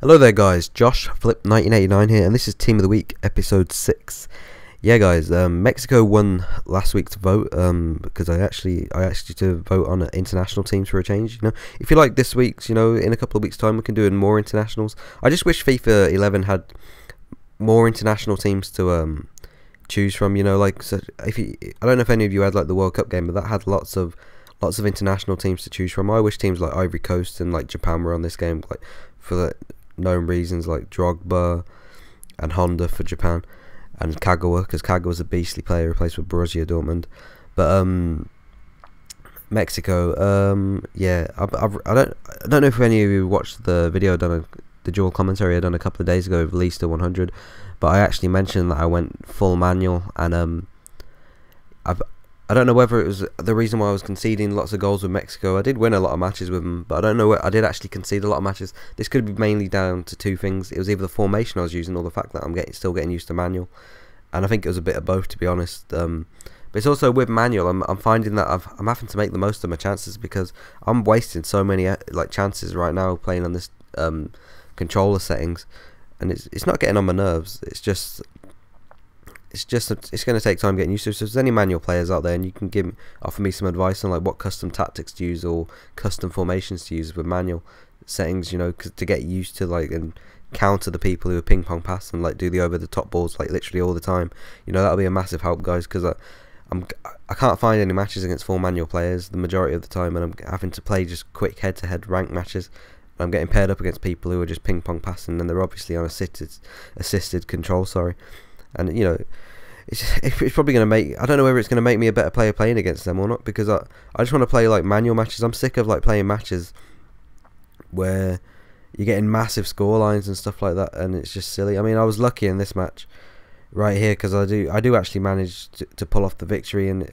Hello there guys, Josh Flip 1989 here, and this is Team of the Week episode 6. Yeah guys, Mexico won last week's vote because I actually to vote on international teams for a change. If you like this week's, in a couple of weeks time we can do more internationals. I just wish FIFA 11 had more international teams to choose from. So I don't know if any of you had like the World Cup game, but that had lots of international teams to choose from. I wish teams like Ivory Coast and like Japan were on this game, like for the known reasons, like Drogba and Honda for Japan, and Kagawa, because Kagawa's a beastly player, replaced with Borussia Dortmund. But Mexico, yeah, I don't know if any of you watched the video the dual commentary I done a couple of days ago with Leicester 100, but I actually mentioned that I went full manual, and I don't know whether it was the reason why I was conceding lots of goals with Mexico. I did win a lot of matches with them, but I don't know. I did actually concede a lot of matches. This could be mainly down to two things. It was either the formation I was using or the fact that I'm still getting used to manual. And I think it was a bit of both, to be honest. But it's also with manual, I'm finding that I'm having to make the most of my chances, because I'm wasting so many chances right now playing on this controller settings, and it's not getting on my nerves. It's going to take time getting used to. So if there's any manual players out there and you can offer me some advice on like what custom tactics to use or custom formations to use with manual settings, to get used to and counter the people who are ping pong pass and do the over the top balls literally all the time, that'll be a massive help, guys, because I can't find any matches against full manual players the majority of the time, and I'm having to play just quick head to head ranked matches. I'm getting paired up against people who are just ping pong passing, and they're obviously on assisted control, and it's probably going to make, I don't know whether it's going to make me a better player playing against them or not, because I just want to play manual matches. I'm sick of playing matches where you're getting massive score lines and stuff like that, and it's just silly. I mean, I was lucky in this match right here, because I do actually manage to pull off the victory, and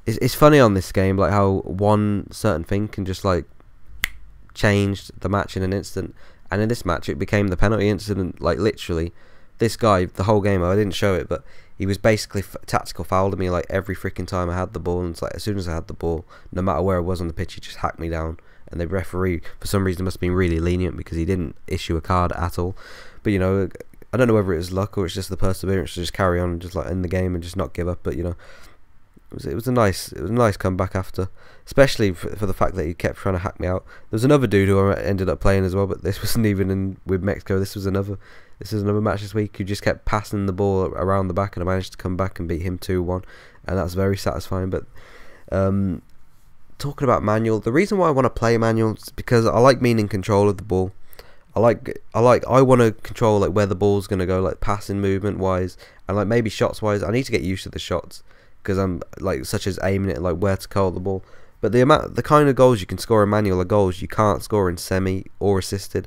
it's funny on this game how one certain thing can just change the match in an instant. And in this match it became the penalty incident. Literally, this guy, the whole game, I didn't show it, but he was basically tactical fouled me every freaking time I had the ball, and it's as soon as I had the ball, no matter where I was on the pitch, he just hacked me down. And the referee, for some reason, must have been really lenient, because he didn't issue a card at all. But I don't know whether it was luck or it's just the perseverance to just carry on and just in the game and just not give up. But it was a nice comeback after, especially for the fact that he kept trying to hack me out. There was another dude who I ended up playing as well, but this wasn't even with Mexico. This is another match this week who just kept passing the ball around the back, and I managed to come back and beat him 2-1, and that's very satisfying. But talking about manual, the reason why I want to play manual is because I like being in control of the ball. I want to control where the ball's going to go, passing movement wise, and maybe shots wise. I need to get used to the shots, because I'm such as aiming it, where to curl the ball. But the kind of goals you can score in manual are goals you can't score in semi or assisted.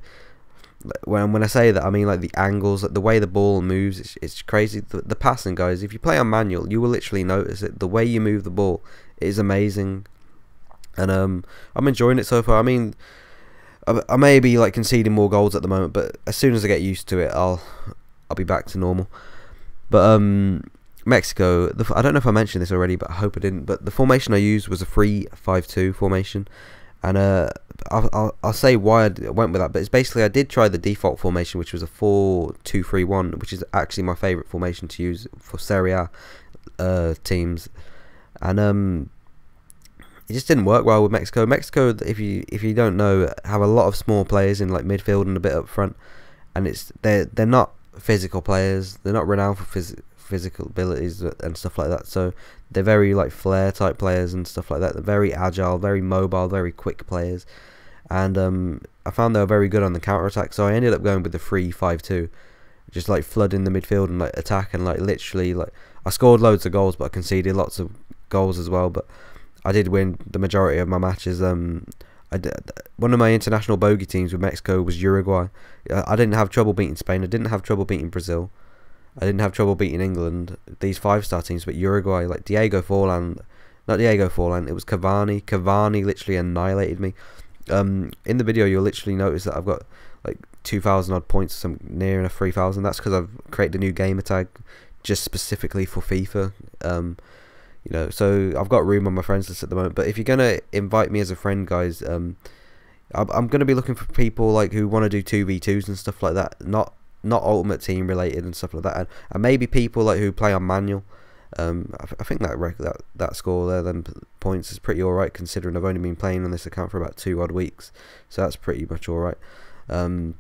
When I say that, I mean the angles, the way the ball moves. It's crazy. The passing, guys, if you play on manual, you will literally notice it. The way you move the ball is amazing, and I'm enjoying it so far. I mean, I may be conceding more goals at the moment, but as soon as I get used to it, I'll be back to normal. But Mexico, I don't know if I mentioned this already, but I hope I didn't. But the formation I used was a 3-5-2 formation, and I'll say why I went with that. But it's basically, I did try the default formation, which was a 4-2-3-1, which is actually my favourite formation to use for Serie A teams, and it just didn't work well with Mexico. Mexico, if you don't know, have a lot of small players in midfield and a bit up front, and they're not physical players. They're not renowned for physical abilities and stuff like that. So they're very flair type players and stuff like that. They're very agile, very mobile, very quick players, and I found they were very good on the counter attack. So I ended up going with the 3-5-2, just flooding the midfield and attack, and literally I scored loads of goals, but I conceded lots of goals as well. But I did win the majority of my matches. One of my international bogey teams with Mexico was Uruguay. I didn't have trouble beating Spain. I didn't have trouble beating Brazil. I didn't have trouble beating England, these 5-star teams. But Uruguay, Diego Forlan, not Diego Forlan, it was Cavani. Cavani literally annihilated me. In the video, you'll literally notice that I've got 2,000 odd points, some near enough 3,000. That's because I've created a new gamer tag just specifically for FIFA. So I've got room on my friends list at the moment. But if you're gonna invite me as a friend, guys, I'm going to be looking for people like who want to do 2v2s and stuff like that, not ultimate team related and stuff like that, and maybe people like who play on manual. I think that score there, then points, is pretty alright considering I've only been playing on this account for about 2 odd weeks, so that's pretty much alright. But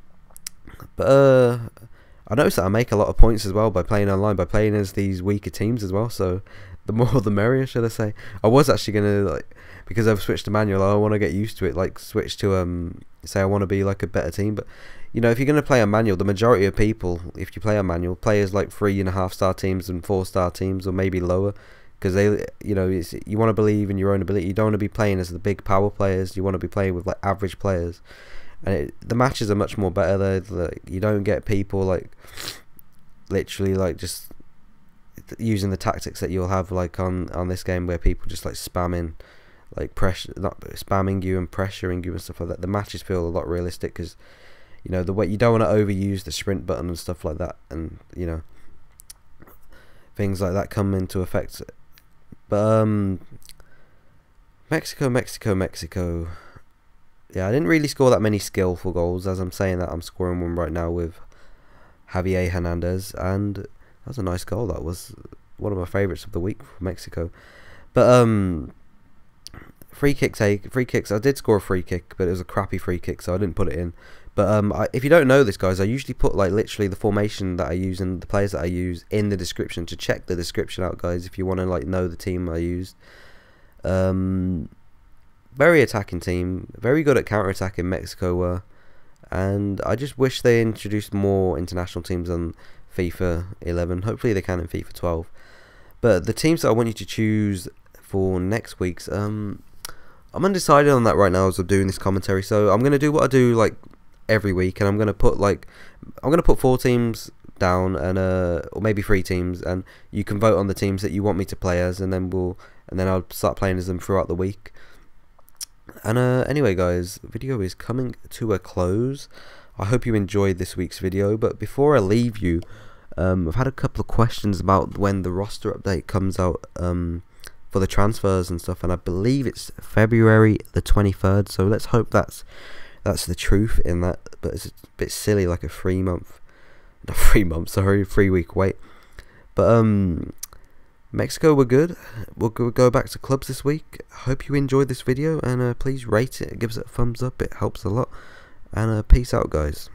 I noticed that I make a lot of points as well by playing online, by playing as these weaker teams as well, so the more the merrier, should I say. I was actually gonna, like, because I've switched to manual, I want to get used to it, like switch to say I want to be like a better team. But you know, if you're gonna play on manual, the majority of people, if you play on manual, play as like 3.5-star teams and 4-star teams, or maybe lower, because they, you know, you want to believe in your own ability. You don't want to be playing as the big power players. You want to be playing with like average players, and the matches are much more better there. Like, you don't get people like literally like just using the tactics that you'll have like on this game, where people just like spamming, like pressure, not spamming you and pressuring you and stuff like that. The matches feel a lot realistic, because you know, the way you don't want to overuse the sprint button and stuff like that, and you know, things like that come into effect. But Mexico. Yeah, I didn't really score that many skillful goals. As I'm saying that, I'm scoring one right now with Javier Hernandez, and that was a nice goal. That was one of my favourites of the week for Mexico. But free kicks. I did score a free kick, but it was a crappy free kick, so I didn't put it in. But if you don't know this, guys, I usually put like literally the formation that I use and the players that I use in the description. To check the description out, guys, if you want to like know the team I used. Very attacking team, very good at counter-attacking, Mexico were, and I just wish they introduced more international teams on FIFA 11. Hopefully they can in FIFA 12. But the teams that I want you to choose for next week's, I'm undecided on that right now as I'm doing this commentary. So I'm gonna do what I do like every week, and I'm gonna put 4 teams down, and or maybe 3 teams, and you can vote on the teams that you want me to play as, and then I'll start playing as them throughout the week. And anyway, guys, the video is coming to a close. I hope you enjoyed this week's video, but before I leave you, I've had a couple of questions about when the roster update comes out for the transfers and stuff, and I believe it's February the 23rd, so let's hope that's the truth in that. But it's a bit silly, like a 3-week wait. But Mexico were good. We'll go back to clubs this week. Hope you enjoyed this video, and please rate it, give us a thumbs up, it helps a lot. And peace out, guys.